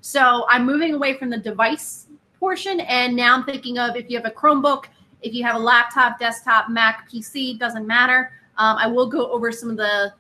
So I'm moving away from the device portion, and now I'm thinking of if you have a Chromebook, if you have a laptop, desktop, Mac, PC, doesn't matter. I will go over some of the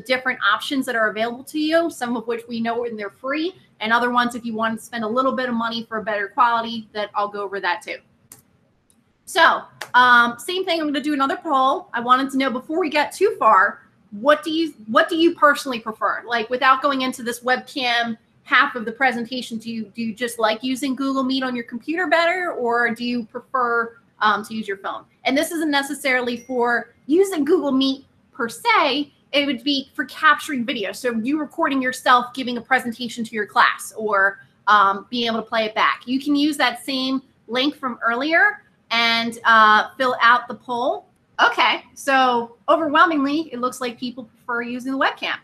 different options that are available to you, some of which we know when they're free, and other ones if you want to spend a little bit of money for a better quality, that I'll go over that too. So same thing, I'm going to do another poll. I wanted to know before we get too far, what do you personally prefer? Like, without going into this webcam half of the presentation, do you just like using Google Meet on your computer better, or do you prefer to use your phone? And this isn't necessarily for using Google Meet per se. It would be for capturing video. So you recording yourself giving a presentation to your class, or being able to play it back. You can use that same link from earlier and fill out the poll. Okay, so overwhelmingly, it looks like people prefer using the webcam.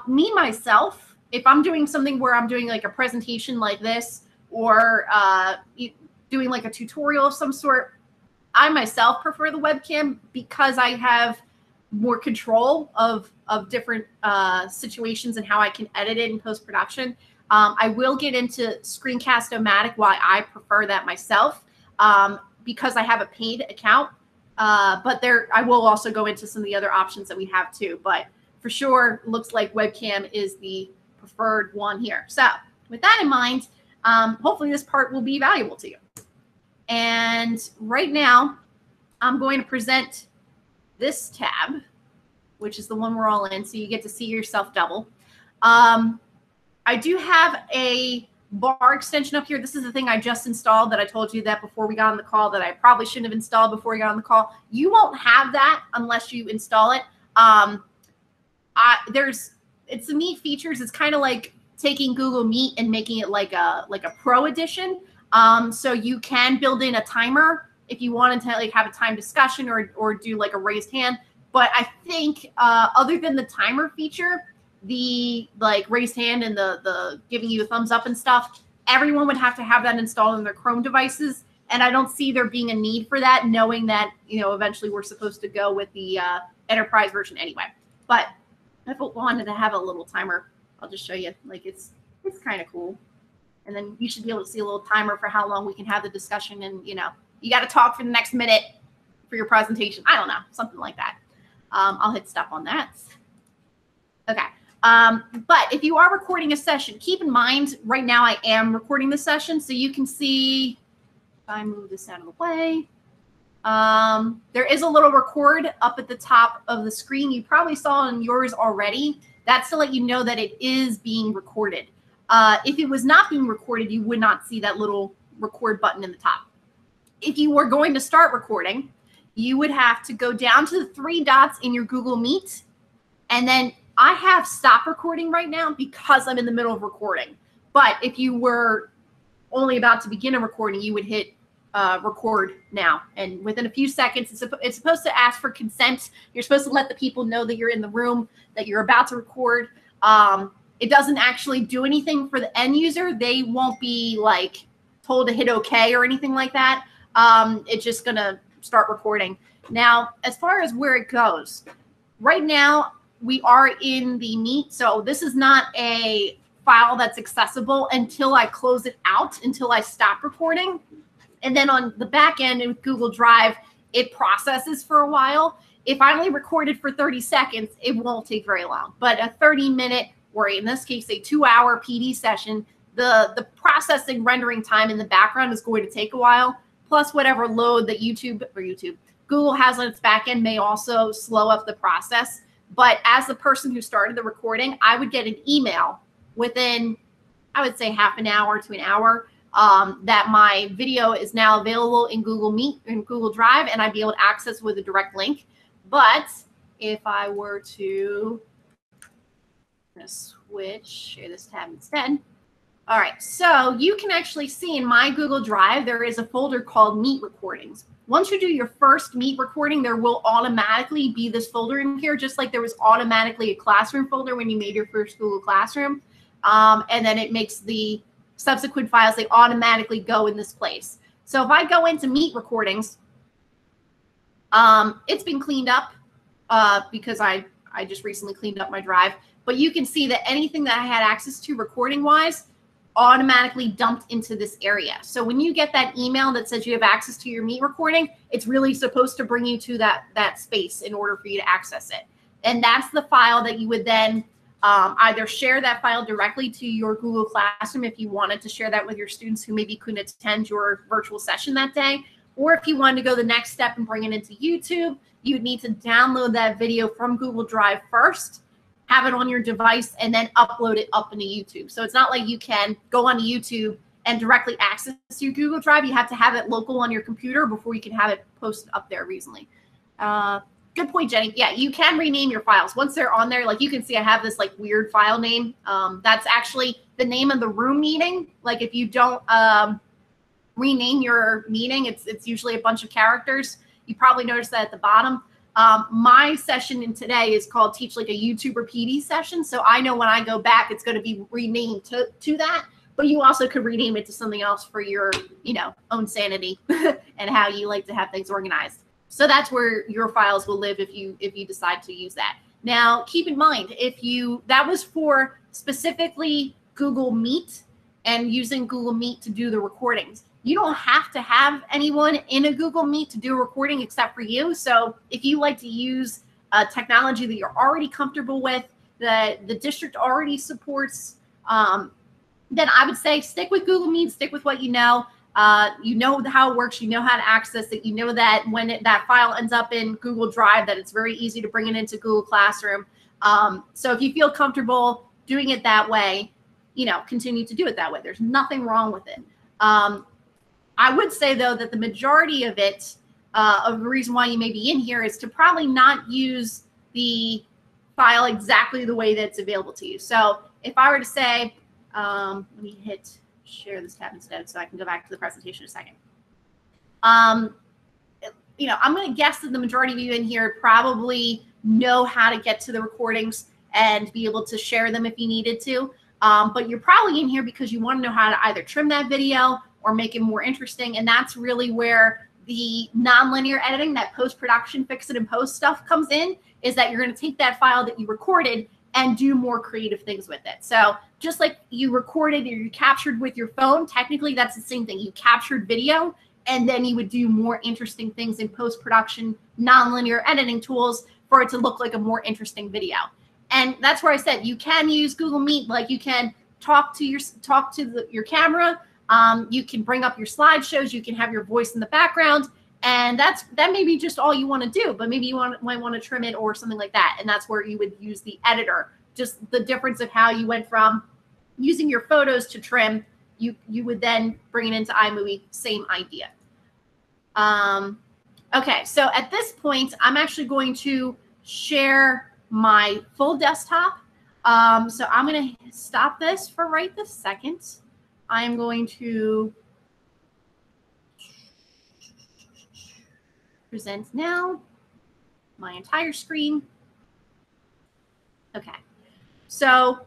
Me, myself, if I'm doing something where I'm doing like a presentation like this, or doing like a tutorial of some sort, I myself prefer the webcam because I have more control of different situations and how I can edit it in post-production. I will get into Screencast-o-Matic, why I prefer that myself, because I have a paid account. But I will also go into some of the other options that we have too. But for sure, looks like webcam is the preferred one here. So with that in mind, hopefully this part will be valuable to you. And right now, I'm going to present this tab, which is the one we're all in, so you get to see yourself double. I do have a bar extension up here. This is the thing I just installed that I told you that before we got on the call that I probably shouldn't have installed before we got on the call. You won't have that unless you install it. It's some neat features. It's kind of like taking Google Meet and making it like a pro edition. So you can build in a timer if you wanted to like have a time discussion or do like a raised hand. But I think other than the timer feature, the like raised hand and the giving you a thumbs up and stuff, everyone would have to have that installed on their Chrome devices. And I don't see there being a need for that, knowing that, you know, eventually we're supposed to go with the enterprise version anyway. But if I wanted to have a little timer, I'll just show you. Like, it's kind of cool. And then you should be able to see a little timer for how long we can have the discussion. And, you know, you got to talk for the next minute for your presentation. I don't know, something like that. I'll hit stop on that. Okay. But if you are recording a session, keep in mind, right now I am recording the session. So you can see, if I move this out of the way, there is a little record up at the top of the screen. You probably saw on yours already. That's to let you know that it is being recorded. If it was not being recorded, you would not see that little record button in the top. If you were going to start recording, you would have to go down to the 3 dots in your Google Meet. And then I have stop recording right now because I'm in the middle of recording. But if you were only about to begin a recording, you would hit record now. And within a few seconds, it's supposed to ask for consent. You're supposed to let the people know that you're in the room, that you're about to record. It doesn't actually do anything for the end user. They won't be like told to hit OK or anything like that. It's just going to start recording. Now, as far as where it goes, right now we are in the Meet. So this is not a file that's accessible until I close it out, until I stop recording. And then on the back end with Google Drive, it processes for a while. If I only recorded for 30 seconds, it won't take very long. But a 30-minute, or in this case, a 2-hour PD session, the processing rendering time in the background is going to take a while. Plus whatever load that Google has on its back end may also slow up the process. But as the person who started the recording, I would get an email within, I would say, half an hour to an hour, that my video is now available in Google Meet and Google Drive, and I'd be able to access with a direct link. But if I were to share this tab instead. All right, so you can actually see in my Google Drive, there is a folder called Meet Recordings. Once you do your first Meet recording, there will automatically be this folder in here, just like there was automatically a Classroom folder when you made your first Google Classroom. And then it makes the subsequent files, they automatically go in this place. So if I go into Meet recordings, it's been cleaned up because I just recently cleaned up my drive. But you can see that anything that I had access to recording-wise automatically dumped into this area. So when you get that email that says you have access to your Meet recording, it's really supposed to bring you to that space in order for you to access it. And that's the file that you would then either share that file directly to your Google Classroom if you wanted to share that with your students who maybe couldn't attend your virtual session that day. Or if you wanted to go the next step and bring it into YouTube, you would need to download that video from Google Drive first, have it on your device, and then upload it up into YouTube. So it's not like you can go onto YouTube and directly access your Google Drive. You have to have it local on your computer before you can have it posted up there recently. Good point, Jenny. Yeah, you can rename your files. Once they're on there, like you can see I have this like weird file name. That's actually the name of the room meeting. Like if you don't rename your meeting, it's usually a bunch of characters. You probably noticed that at the bottom. My session in today is called Teach Like a YouTuber PD session. So I know when I go back, it's going to be renamed to that. But you also could rename it to something else for your, own sanity and how you like to have things organized. So that's where your files will live if you decide to use that. Now, keep in mind, that was for specifically Google Meet and using Google Meet to do the recordings. You don't have to have anyone in a Google Meet to do a recording except for you. So if you like to use technology that you're already comfortable with, that the district already supports, then I would say stick with Google Meet, stick with what you know. You know how it works. You know how to access it. You know that when that file ends up in Google Drive, that it's very easy to bring it into Google Classroom. So if you feel comfortable doing it that way, continue to do it that way. There's nothing wrong with it. I would say, though, that the majority of it, of the reason why you may be in here is to probably not use the file exactly the way that's available to you. So if I were to say, let me hit share this tab instead so I can go back to the presentation in a second. I'm going to guess that the majority of you in here probably know how to get to the recordings and be able to share them if you needed to. But you're probably in here because you want to know how to either trim that video or make it more interesting. And that's really where the nonlinear editing, that post-production, fix it and post stuff comes in, is that you're going to take that file that you recorded and do more creative things with it. So just like you recorded or you captured with your phone, technically that's the same thing. You captured video and then you would do more interesting things in post-production, nonlinear editing tools for it to look like a more interesting video. And that's where I said you can use Google Meet, like you can talk to your camera. You can bring up your slideshows. You can have your voice in the background, and that may be just all you want to do. But maybe you might want to trim it or something like that, and that's where you would use the editor. Just the difference of how you went from using your photos to trim, you would then bring it into iMovie. Same idea. Okay, so at this point, I'm actually going to share my full desktop. So I'm going to stop this for right this second. I'm going to present now my entire screen. Okay, so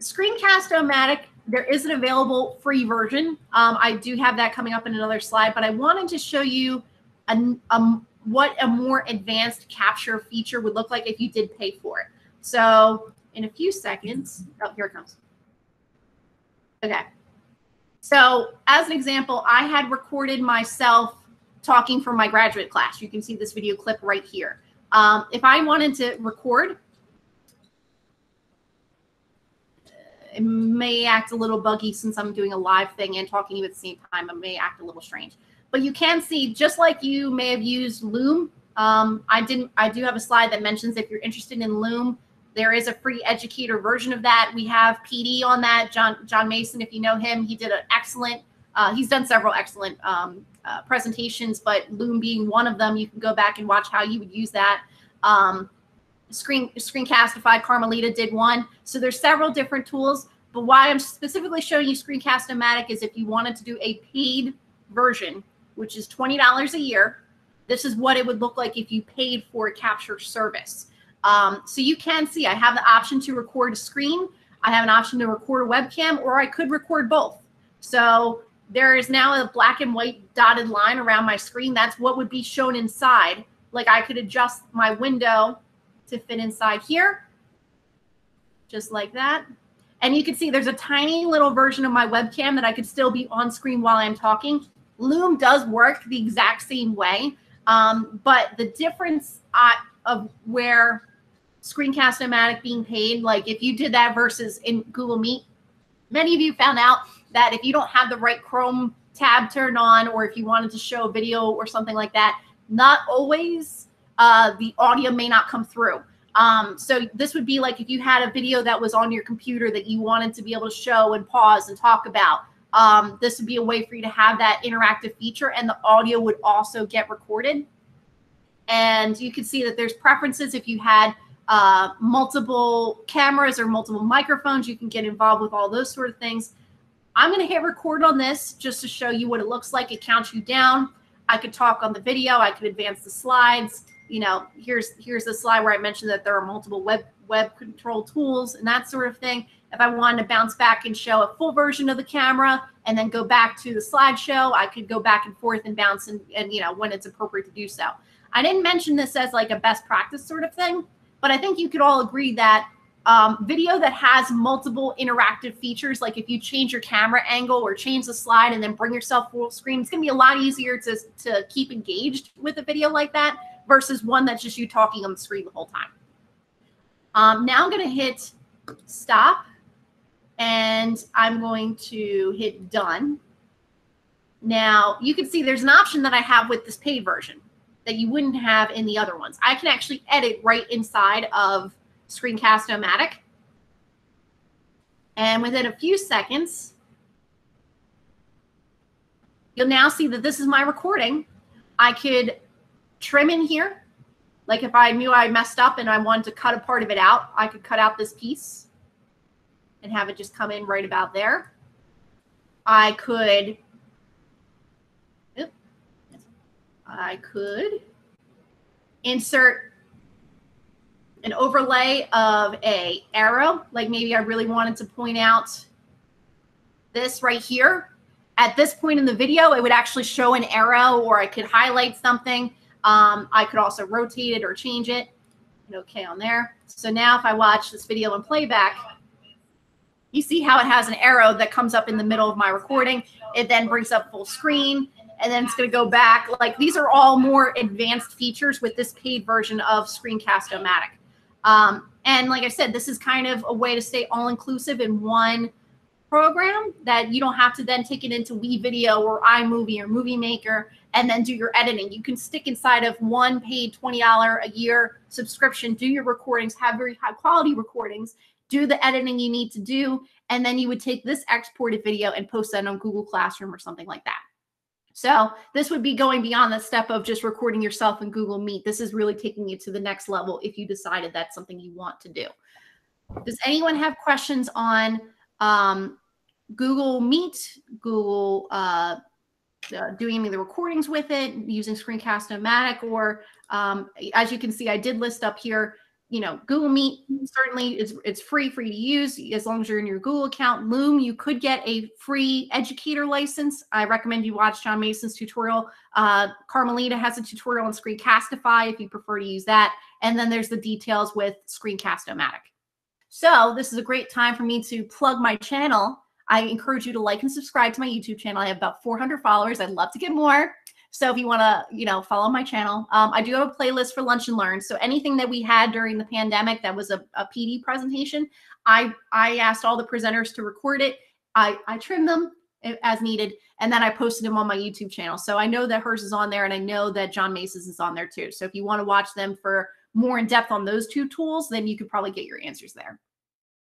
Screencast-o-Matic, there is an available free version. I do have that coming up in another slide, but I wanted to show you what a more advanced capture feature would look like if you did pay for it. So in a few seconds, oh, here it comes. Okay. So as an example, I had recorded myself talking for my graduate class. You can see this video clip right here. If I wanted to record, it may act a little buggy since I'm doing a live thing and talking to you at the same time. It may act a little strange. But you can see, just like you may have used Loom, I do have a slide that mentions if you're interested in Loom, there is a free educator version of that. We have PD on that, John Mason, if you know him. He did an excellent, he's done several excellent presentations, but Loom being one of them. You can go back and watch how you would use that. Screencast-ify, Carmelita did one. So there's several different tools, but why I'm specifically showing you Screencast-o-Matic is if you wanted to do a paid version, which is $20 a year, this is what it would look like if you paid for a capture service. So you can see I have the option to record a screen. I have an option to record a webcam, or I could record both. So there is now a black and white dotted line around my screen. That's what would be shown inside. Like I could adjust my window to fit inside here, just like that. And you can see there's a tiny little version of my webcam that I could still be on screen while I'm talking. Loom does work the exact same way, but the difference of where Screencast-o-Matic being paid, like if you did that versus in Google Meet, many of you found out that if you don't have the right Chrome tab turned on, or if you wanted to show a video or something like that, not always the audio may not come through. So this would be like if you had a video that was on your computer that you wanted to be able to show and pause and talk about. This would be a way for you to have that interactive feature, and the audio would also get recorded. And you can see that there's preferences. If you had multiple cameras or multiple microphones, you can get involved with all those sort of things. I'm going to hit record on this just to show you what it looks like. It counts you down. I could talk on the video. I could advance the slides. You know, here's the slide where I mentioned that there are multiple web control tools and that sort of thing. If I wanted to bounce back and show a full version of the camera and then go back to the slideshow, I could go back and forth and bounce and you know, when it's appropriate to do so. I didn't mention this as like a best practice sort of thing, but I think you could all agree that video that has multiple interactive features, like if you change your camera angle or change the slide and then bring yourself full screen, it's going to be a lot easier to keep engaged with a video like that versus one that's just you talking on the screen the whole time. Now I'm going to hit stop, and I'm going to hit done. Now you can see there's an option that I have with this paid version that you wouldn't have in the other ones. I can actually edit right inside of Screencast-o-Matic. And within a few seconds, you'll now see that this is my recording. I could trim in here. Like if I knew I messed up and I wanted to cut a part of it out, I could cut out this piece and have it just come in right about there. I could insert an overlay of a arrow, like maybe I really wanted to point out this right here. At this point in the video, it would actually show an arrow, or I could highlight something. I could also rotate it or change it. Hit OK on there. So now if I watch this video in playback, you see how it has an arrow that comes up in the middle of my recording. It then brings up full screen, and then it's going to go back. Like these are all more advanced features with this paid version of Screencast-o-Matic. And like I said, this is kind of a way to stay all-inclusive in one program that you don't have to then take it into WeVideo or iMovie or Movie Maker and then do your editing. You can stick inside of one paid $20 a year subscription, do your recordings, have very high quality recordings, do the editing you need to do, and then you would take this exported video and post that on Google Classroom or something like that. So this would be going beyond the step of just recording yourself in Google Meet. This is really taking it to the next level if you decided that's something you want to do. Does anyone have questions on Google Meet, Google doing any of the recordings with it, using Screencast-o-Matic, or as you can see, I did list up here, you know, Google Meet certainly it's free for you to use as long as you're in your Google account. Loom, you could get a free educator license. I recommend you watch John Mason's tutorial. Carmelita has a tutorial on Screencastify if you prefer to use that. And then there's the details with Screencast-o-Matic. So this is a great time for me to plug my channel. I encourage you to like and subscribe to my YouTube channel. I have about 400 followers. I'd love to get more. So if you want to, you know, follow my channel, I do have a playlist for Lunch and Learn. So anything that we had during the pandemic that was a PD presentation, I asked all the presenters to record it. I trimmed them as needed, and then I posted them on my YouTube channel. So I know that hers is on there, and I know that John Mason's is on there too. So if you want to watch them for more in depth on those two tools, then you could probably get your answers there.